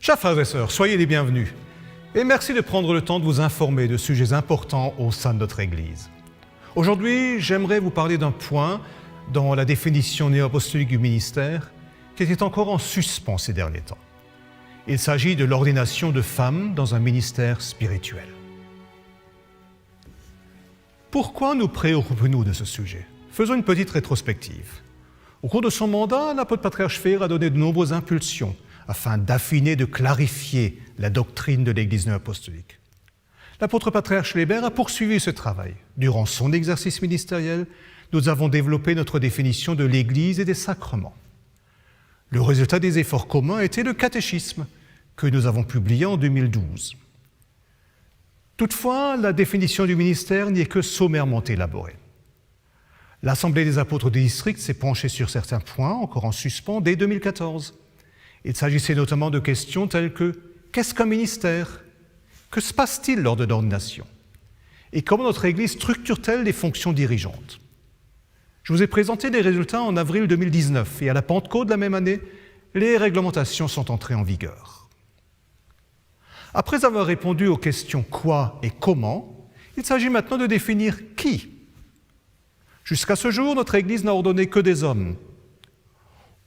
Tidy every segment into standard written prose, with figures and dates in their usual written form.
Chers frères et sœurs, soyez les bienvenus et merci de prendre le temps de vous informer de sujets importants au sein de notre Église. Aujourd'hui, j'aimerais vous parler d'un point dans la définition néo-apostolique du ministère qui était encore en suspens ces derniers temps. Il s'agit de l'ordination de femmes dans un ministère spirituel. Pourquoi nous préoccupons-nous de ce sujet? Faisons une petite rétrospective. Au cours de son mandat, l'apôtre patriarche Fér a donné de nombreuses impulsions afin d'affiner, de clarifier la doctrine de l'Église néo-apostolique. L'apôtre patriarche Léber a poursuivi ce travail. Durant son exercice ministériel, nous avons développé notre définition de l'Église et des sacrements. Le résultat des efforts communs était le catéchisme que nous avons publié en 2012. Toutefois, la définition du ministère n'y est que sommairement élaborée. L'Assemblée des apôtres du district s'est penchée sur certains points, encore en suspens, dès 2014. Il s'agissait notamment de questions telles que « qu'est-ce qu'un ministère ? Que se passe-t-il lors de l'ordination ? Et comment notre Église structure-t-elle les fonctions dirigeantes ?» Je vous ai présenté les résultats en avril 2019 et à la Pentecôte de la même année, les réglementations sont entrées en vigueur. Après avoir répondu aux questions « quoi » et « comment », il s'agit maintenant de définir « qui ». Jusqu'à ce jour, notre Église n'a ordonné que des hommes.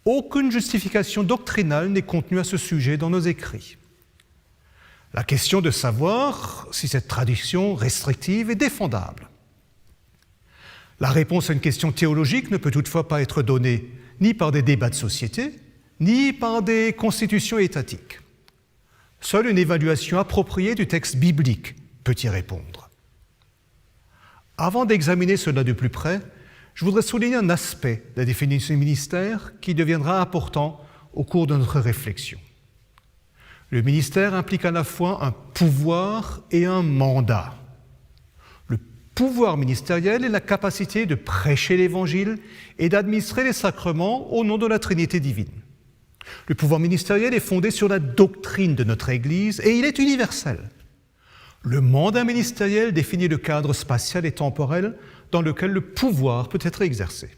Aucune justification doctrinale n'est contenue à ce sujet dans nos écrits. La question de savoir si cette tradition restrictive est défendable. La réponse à une question théologique ne peut toutefois pas être donnée ni par des débats de société, ni par des constitutions étatiques. Seule une évaluation appropriée du texte biblique peut y répondre. Avant d'examiner cela de plus près, je voudrais souligner un aspect de la définition du ministère qui deviendra important au cours de notre réflexion. Le ministère implique à la fois un pouvoir et un mandat. Le pouvoir ministériel est la capacité de prêcher l'Évangile et d'administrer les sacrements au nom de la Trinité divine. Le pouvoir ministériel est fondé sur la doctrine de notre Église et il est universel. Le mandat ministériel définit le cadre spatial et temporel dans lequel le pouvoir peut être exercé.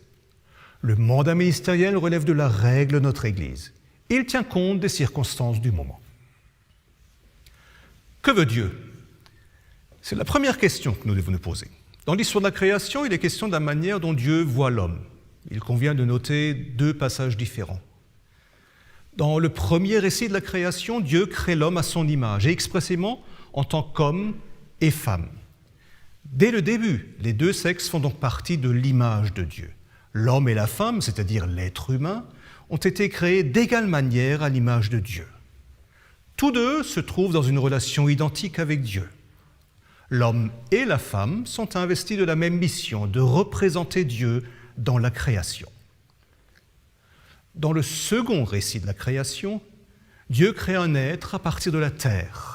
Le mandat ministériel relève de la règle de notre Église. Il tient compte des circonstances du moment. Que veut Dieu? C'est la première question que nous devons nous poser. Dans l'histoire de la création, il est question de la manière dont Dieu voit l'homme. Il convient de noter deux passages différents. Dans le premier récit de la création, Dieu crée l'homme à son image et expressément en tant qu'homme et femme. Dès le début, les deux sexes font donc partie de l'image de Dieu. L'homme et la femme, c'est-à-dire l'être humain, ont été créés d'égale manière à l'image de Dieu. Tous deux se trouvent dans une relation identique avec Dieu. L'homme et la femme sont investis de la même mission, de représenter Dieu dans la création. Dans le second récit de la création, Dieu crée un être à partir de la terre.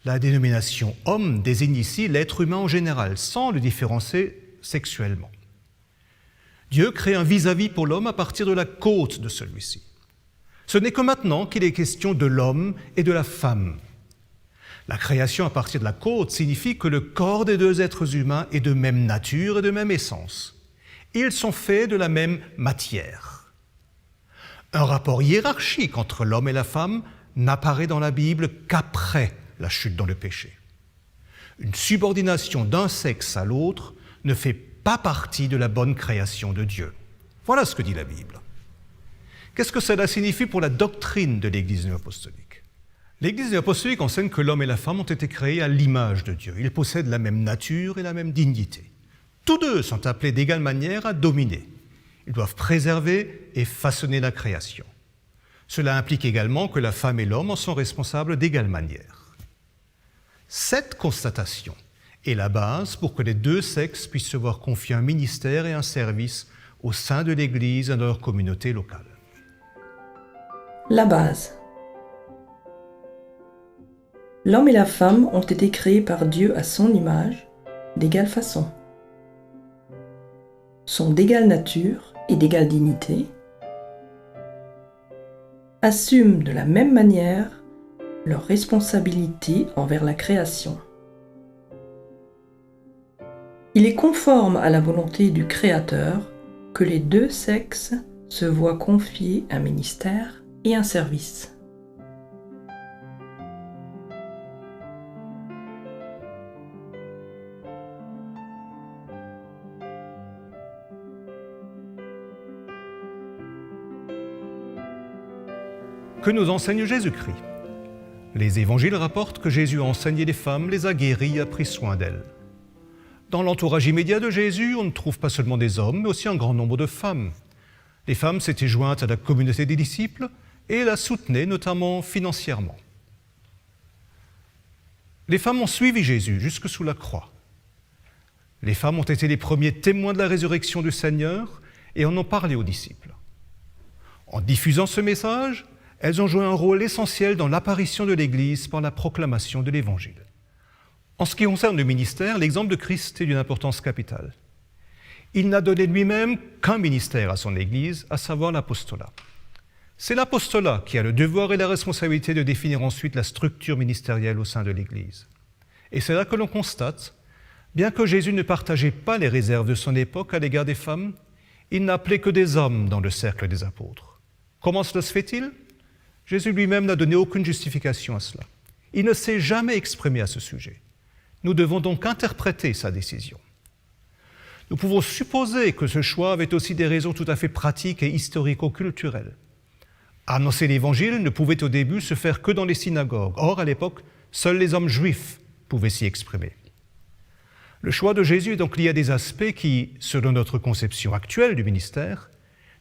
La dénomination « homme » désigne ici l'être humain en général, sans le différencier sexuellement. Dieu crée un vis-à-vis pour l'homme à partir de la côte de celui-ci. Ce n'est que maintenant qu'il est question de l'homme et de la femme. La création à partir de la côte signifie que le corps des deux êtres humains est de même nature et de même essence. Ils sont faits de la même matière. Un rapport hiérarchique entre l'homme et la femme n'apparaît dans la Bible qu'après la chute dans le péché. Une subordination d'un sexe à l'autre ne fait pas partie de la bonne création de Dieu. Voilà ce que dit la Bible. Qu'est-ce que cela signifie pour la doctrine de l'Église néo-apostolique? L'Église néo-apostolique enseigne que l'homme et la femme ont été créés à l'image de Dieu. Ils possèdent la même nature et la même dignité. Tous deux sont appelés d'égale manière à dominer. Ils doivent préserver et façonner la création. Cela implique également que la femme et l'homme en sont responsables d'égale manière. Cette constatation est la base pour que les deux sexes puissent se voir confier un ministère et un service au sein de l'Église et de leur communauté locale. La base. L'homme et la femme ont été créés par Dieu à son image, d'égale façon. Sont d'égale nature et d'égale dignité, assument de la même manière leur responsabilité envers la création. Il est conforme à la volonté du Créateur que les deux sexes se voient confier un ministère et un service. Que nous enseigne Jésus-Christ? Les évangiles rapportent que Jésus a enseigné les femmes, les a guéries et a pris soin d'elles. Dans l'entourage immédiat de Jésus, on ne trouve pas seulement des hommes, mais aussi un grand nombre de femmes. Les femmes s'étaient jointes à la communauté des disciples et la soutenaient, notamment financièrement. Les femmes ont suivi Jésus jusque sous la croix. Les femmes ont été les premiers témoins de la résurrection du Seigneur et en ont parlé aux disciples. En diffusant ce message, elles ont joué un rôle essentiel dans l'apparition de l'Église par la proclamation de l'Évangile. En ce qui concerne le ministère, l'exemple de Christ est d'une importance capitale. Il n'a donné lui-même qu'un ministère à son Église, à savoir l'apostolat. C'est l'apostolat qui a le devoir et la responsabilité de définir ensuite la structure ministérielle au sein de l'Église. Et c'est là que l'on constate, bien que Jésus ne partageait pas les réserves de son époque à l'égard des femmes, il n'appelait que des hommes dans le cercle des apôtres. Comment cela se fait-il? Jésus lui-même n'a donné aucune justification à cela. Il ne s'est jamais exprimé à ce sujet. Nous devons donc interpréter sa décision. Nous pouvons supposer que ce choix avait aussi des raisons tout à fait pratiques et historico-culturelles. Annoncer l'Évangile ne pouvait au début se faire que dans les synagogues. Or, à l'époque, seuls les hommes juifs pouvaient s'y exprimer. Le choix de Jésus est donc lié à des aspects qui, selon notre conception actuelle du ministère,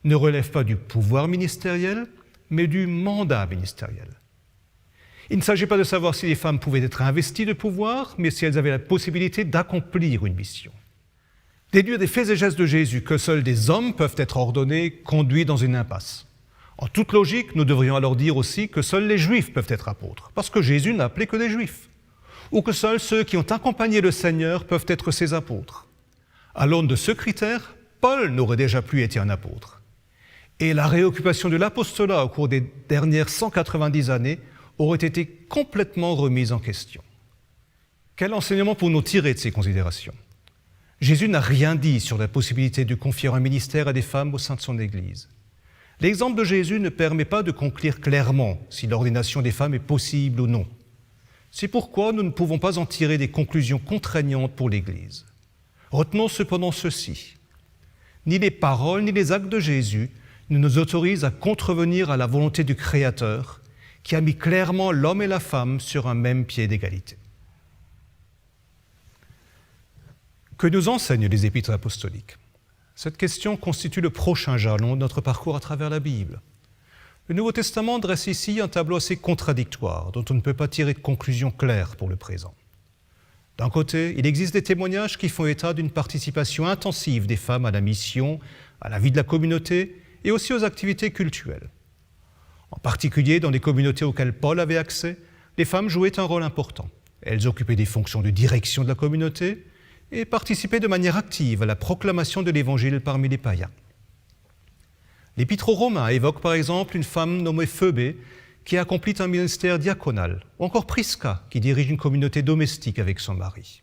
ne relèvent pas du pouvoir ministériel, mais du mandat ministériel. Il ne s'agit pas de savoir si les femmes pouvaient être investies de pouvoir, mais si elles avaient la possibilité d'accomplir une mission. Déduire des faits et gestes de Jésus que seuls des hommes peuvent être ordonnés conduit dans une impasse. En toute logique, nous devrions alors dire aussi que seuls les Juifs peuvent être apôtres, parce que Jésus n'a appelé que des Juifs, ou que seuls ceux qui ont accompagné le Seigneur peuvent être ses apôtres. À l'aune de ce critère, Paul n'aurait déjà plus été un apôtre. Et la réoccupation de l'apostolat au cours des dernières 190 années aurait été complètement remise en question. Quel enseignement pouvons-nous tirer de ces considérations? Jésus n'a rien dit sur la possibilité de confier un ministère à des femmes au sein de son Église. L'exemple de Jésus ne permet pas de conclure clairement si l'ordination des femmes est possible ou non. C'est pourquoi nous ne pouvons pas en tirer des conclusions contraignantes pour l'Église. Retenons cependant ceci. Ni les paroles ni les actes de Jésus ne nous autorisent à contrevenir à la volonté du Créateur qui a mis clairement l'homme et la femme sur un même pied d'égalité. Que nous enseignent les épîtres apostoliques? Cette question constitue le prochain jalon de notre parcours à travers la Bible. Le Nouveau Testament dresse ici un tableau assez contradictoire, dont on ne peut pas tirer de conclusion claire pour le présent. D'un côté, il existe des témoignages qui font état d'une participation intensive des femmes à la mission, à la vie de la communauté et aussi aux activités cultuelles. En particulier, dans les communautés auxquelles Paul avait accès, les femmes jouaient un rôle important. Elles occupaient des fonctions de direction de la communauté et participaient de manière active à la proclamation de l'Évangile parmi les païens. L'Épître aux Romains évoque par exemple une femme nommée Phoebé qui accomplit un ministère diaconal, ou encore Prisca qui dirige une communauté domestique avec son mari.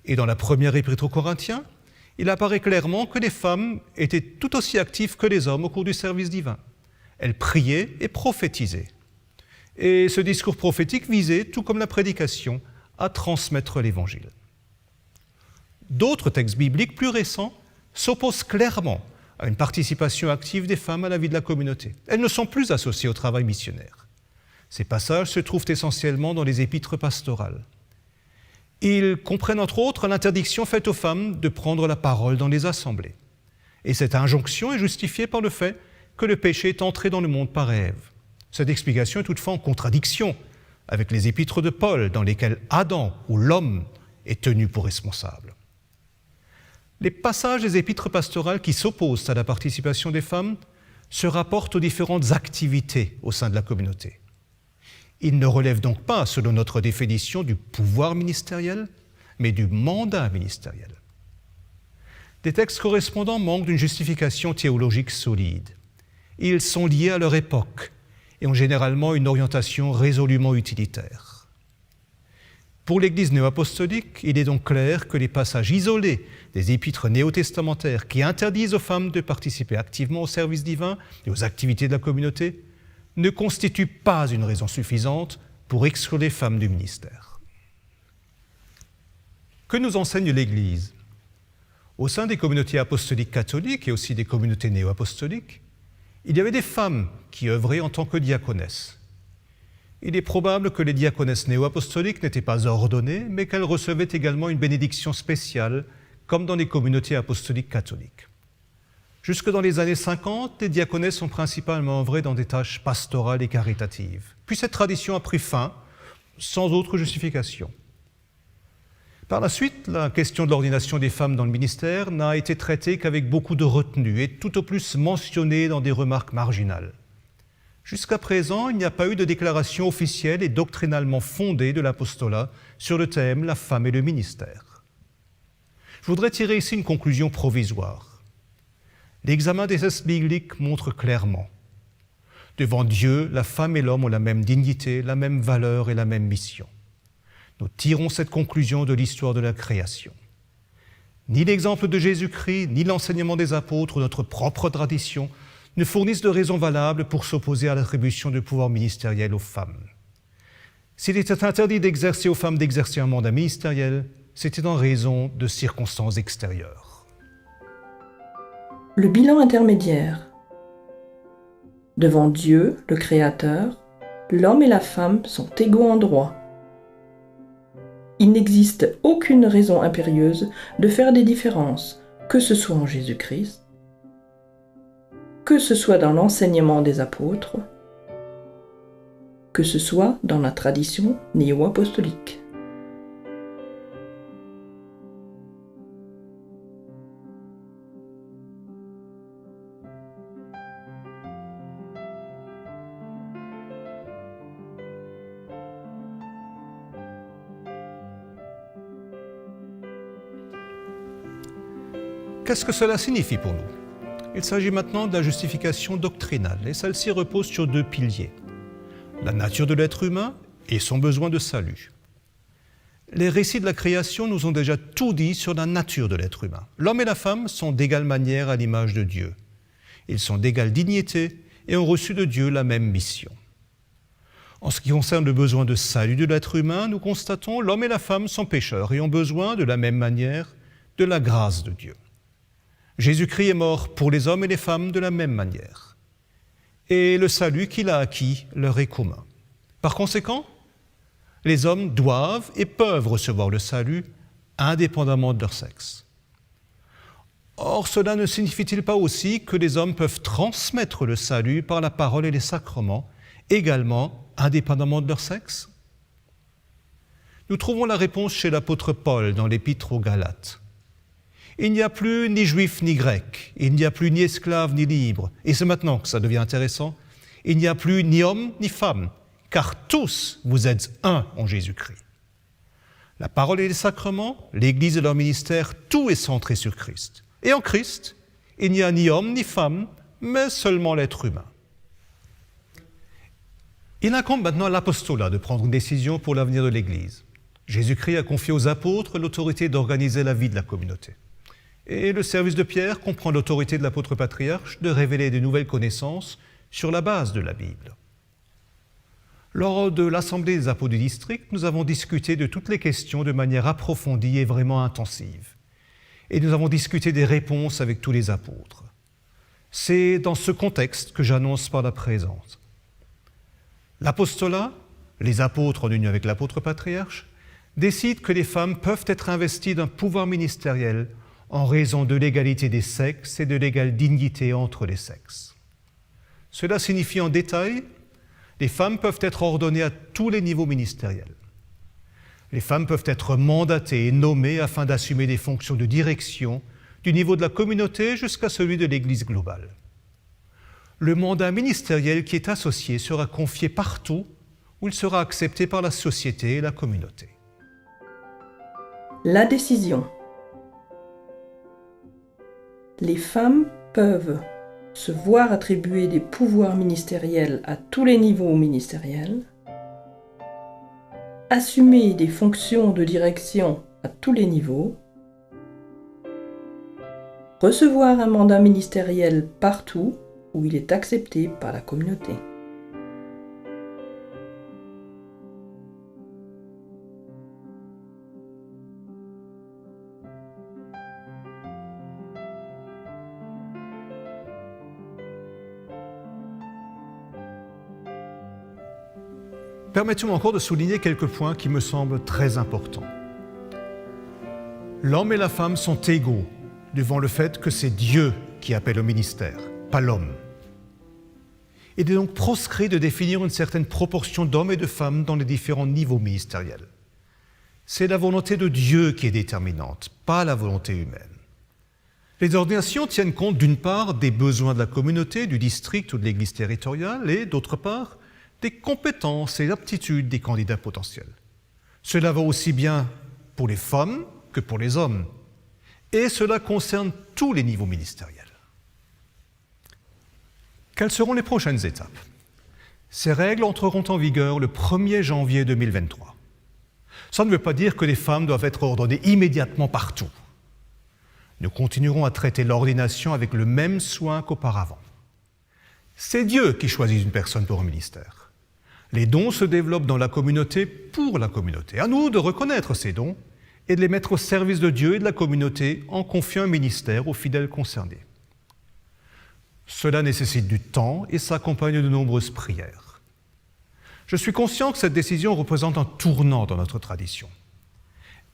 Et dans la première Épître aux Corinthiens, il apparaît clairement que les femmes étaient tout aussi actives que les hommes au cours du service divin. Elles priaient et prophétisaient. Et ce discours prophétique visait, tout comme la prédication, à transmettre l'Évangile. D'autres textes bibliques plus récents s'opposent clairement à une participation active des femmes à la vie de la communauté. Elles ne sont plus associées au travail missionnaire. Ces passages se trouvent essentiellement dans les épîtres pastorales. Ils comprennent entre autres l'interdiction faite aux femmes de prendre la parole dans les assemblées. Et cette injonction est justifiée par le fait que le péché est entré dans le monde par Ève. Cette explication est toutefois en contradiction avec les épîtres de Paul dans lesquelles Adam ou l'homme est tenu pour responsable. Les passages des épîtres pastorales qui s'opposent à la participation des femmes se rapportent aux différentes activités au sein de la communauté. Ils ne relèvent donc pas, selon notre définition, du pouvoir ministériel, mais du mandat ministériel. Des textes correspondants manquent d'une justification théologique solide. Ils sont liés à leur époque et ont généralement une orientation résolument utilitaire. Pour l'Église néo-apostolique, il est donc clair que les passages isolés des épîtres néo-testamentaires qui interdisent aux femmes de participer activement au service divin et aux activités de la communauté ne constituent pas une raison suffisante pour exclure les femmes du ministère. Que nous enseigne l'Église? Au sein des communautés apostoliques catholiques et aussi des communautés néo-apostoliques, Il y avait des femmes qui œuvraient en tant que diaconesses. Il est probable que les diaconesses néo-apostoliques n'étaient pas ordonnées, mais qu'elles recevaient également une bénédiction spéciale, comme dans les communautés apostoliques catholiques. Jusque dans les années 50, les diaconesses ont principalement œuvré dans des tâches pastorales et caritatives. Puis cette tradition a pris fin, sans autre justification. Par la suite, la question de l'ordination des femmes dans le ministère n'a été traitée qu'avec beaucoup de retenue et tout au plus mentionnée dans des remarques marginales. Jusqu'à présent, il n'y a pas eu de déclaration officielle et doctrinalement fondée de l'apostolat sur le thème « La femme et le ministère ». Je voudrais tirer ici une conclusion provisoire. L'examen des textes bibliques montre clairement « Devant Dieu, la femme et l'homme ont la même dignité, la même valeur et la même mission ». Nous tirons cette conclusion de l'histoire de la création. Ni l'exemple de Jésus-Christ, ni l'enseignement des apôtres ou notre propre tradition ne fournissent de raisons valables pour s'opposer à l'attribution de pouvoir ministériel aux femmes. S'il était interdit d'exercer aux femmes d'exercer un mandat ministériel, c'était en raison de circonstances extérieures. Le bilan intermédiaire. Devant Dieu, le Créateur, l'homme et la femme sont égaux en droit. Il n'existe aucune raison impérieuse de faire des différences, que ce soit en Jésus-Christ, que ce soit dans l'enseignement des apôtres, que ce soit dans la tradition néo-apostolique. Qu'est-ce que cela signifie pour nous ? Il s'agit maintenant de la justification doctrinale, et celle-ci repose sur deux piliers, la nature de l'être humain et son besoin de salut. Les récits de la création nous ont déjà tout dit sur la nature de l'être humain. L'homme et la femme sont d'égale manière à l'image de Dieu. Ils sont d'égale dignité et ont reçu de Dieu la même mission. En ce qui concerne le besoin de salut de l'être humain, nous constatons l'homme et la femme sont pécheurs et ont besoin, de la même manière, de la grâce de Dieu. Jésus-Christ est mort pour les hommes et les femmes de la même manière. Et le salut qu'il a acquis leur est commun. Par conséquent, les hommes doivent et peuvent recevoir le salut indépendamment de leur sexe. Or, cela ne signifie-t-il pas aussi que les hommes peuvent transmettre le salut par la parole et les sacrements, également indépendamment de leur sexe ? Nous trouvons la réponse chez l'apôtre Paul dans l'Épître aux Galates. Il n'y a plus ni juif ni grec, il n'y a plus ni esclave ni libre, et c'est maintenant que ça devient intéressant, il n'y a plus ni homme ni femme, car tous vous êtes un en Jésus-Christ. La parole et les sacrements, l'Église et leur ministère, tout est centré sur Christ. Et en Christ, il n'y a ni homme ni femme, mais seulement l'être humain. Il incombe maintenant à l'apostolat de prendre une décision pour l'avenir de l'Église. Jésus-Christ a confié aux apôtres l'autorité d'organiser la vie de la communauté. Et le service de Pierre comprend l'autorité de l'apôtre patriarche de révéler de nouvelles connaissances sur la base de la Bible. Lors de l'Assemblée des apôtres du district, nous avons discuté de toutes les questions de manière approfondie et vraiment intensive. Et nous avons discuté des réponses avec tous les apôtres. C'est dans ce contexte que j'annonce par la présente. L'apostolat, les apôtres en union avec l'apôtre patriarche, décident que les femmes peuvent être investies d'un pouvoir ministériel en raison de l'égalité des sexes et de l'égale dignité entre les sexes. Cela signifie en détail, les femmes peuvent être ordonnées à tous les niveaux ministériels. Les femmes peuvent être mandatées et nommées afin d'assumer des fonctions de direction du niveau de la communauté jusqu'à celui de l'Église globale. Le mandat ministériel qui est associé sera confié partout où il sera accepté par la société et la communauté. La décision. Les femmes peuvent se voir attribuer des pouvoirs ministériels à tous les niveaux ministériels, assumer des fonctions de direction à tous les niveaux, recevoir un mandat ministériel partout où il est accepté par la communauté. permettez-moi encore de souligner quelques points qui me semblent très importants. L'homme et la femme sont égaux devant le fait que c'est Dieu qui appelle au ministère, pas l'homme. Il est donc proscrit de définir une certaine proportion d'hommes et de femmes dans les différents niveaux ministériels. C'est la volonté de Dieu qui est déterminante, pas la volonté humaine. Les ordinations tiennent compte d'une part des besoins de la communauté, du district ou de l'église territoriale et d'autre part des compétences et aptitudes des candidats potentiels. Cela va aussi bien pour les femmes que pour les hommes et cela concerne tous les niveaux ministériels. Quelles seront les prochaines étapes? Ces règles entreront en vigueur le 1er janvier 2023. Ça ne veut pas dire que les femmes doivent être ordonnées immédiatement partout. Nous continuerons à traiter l'ordination avec le même soin qu'auparavant. C'est Dieu qui choisit une personne pour un ministère. Les dons se développent dans la communauté pour la communauté. À nous de reconnaître ces dons et de les mettre au service de Dieu et de la communauté en confiant un ministère aux fidèles concernés. Cela nécessite du temps et s'accompagne de nombreuses prières. Je suis conscient que cette décision représente un tournant dans notre tradition.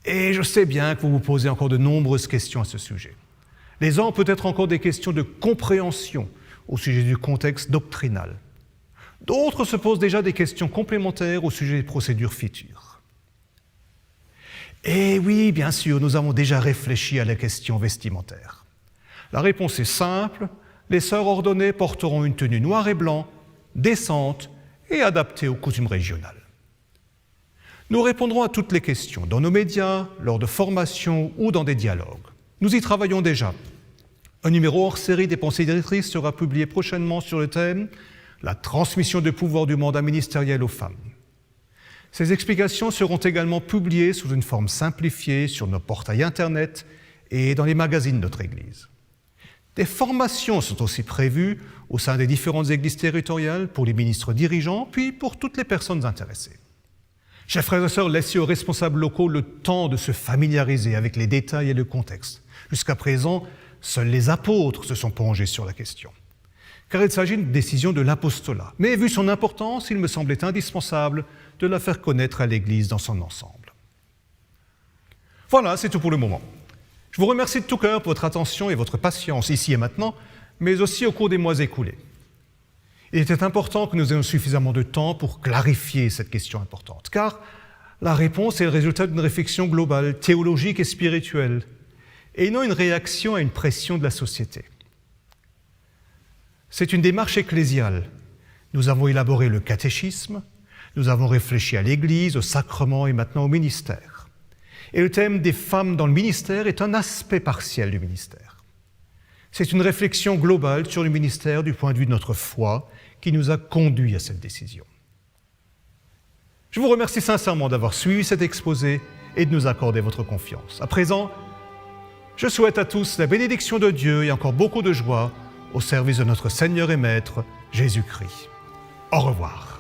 Et je sais bien que vous vous posez encore de nombreuses questions à ce sujet. Les uns ont peut-être encore des questions de compréhension au sujet du contexte doctrinal. D'autres se posent déjà des questions complémentaires au sujet des procédures futures. Et oui, bien sûr, nous avons déjà réfléchi à la question vestimentaire. La réponse est simple. Les sœurs ordonnées porteront une tenue noire et blanc, décente et adaptée aux coutumes régionales. Nous répondrons à toutes les questions, dans nos médias, lors de formations ou dans des dialogues. Nous y travaillons déjà. Un numéro hors série des pensées directrices sera publié prochainement sur le thème « La transmission de pouvoir du mandat ministériel aux femmes ». Ces explications seront également publiées sous une forme simplifiée sur nos portails Internet et dans les magazines de notre Église. Des formations sont aussi prévues au sein des différentes églises territoriales pour les ministres dirigeants, puis pour toutes les personnes intéressées. Chers frères et sœurs, laissez aux responsables locaux le temps de se familiariser avec les détails et le contexte. Jusqu'à présent, seuls les apôtres se sont penchés sur la question. Car il s'agit d'une décision de l'apostolat. Mais vu son importance, il me semblait indispensable de la faire connaître à l'Église dans son ensemble. Voilà, c'est tout pour le moment. Je vous remercie de tout cœur pour votre attention et votre patience ici et maintenant, mais aussi au cours des mois écoulés. Il était important que nous ayons suffisamment de temps pour clarifier cette question importante, car la réponse est le résultat d'une réflexion globale, théologique et spirituelle, et non une réaction à une pression de la société. C'est une démarche ecclésiale. Nous avons élaboré le catéchisme, nous avons réfléchi à l'Église, au sacrement et maintenant au ministère. Et le thème des femmes dans le ministère est un aspect partiel du ministère. C'est une réflexion globale sur le ministère du point de vue de notre foi qui nous a conduits à cette décision. Je vous remercie sincèrement d'avoir suivi cet exposé et de nous accorder votre confiance. À présent, je souhaite à tous la bénédiction de Dieu et encore beaucoup de joie au service de notre Seigneur et Maître, Jésus-Christ. Au revoir.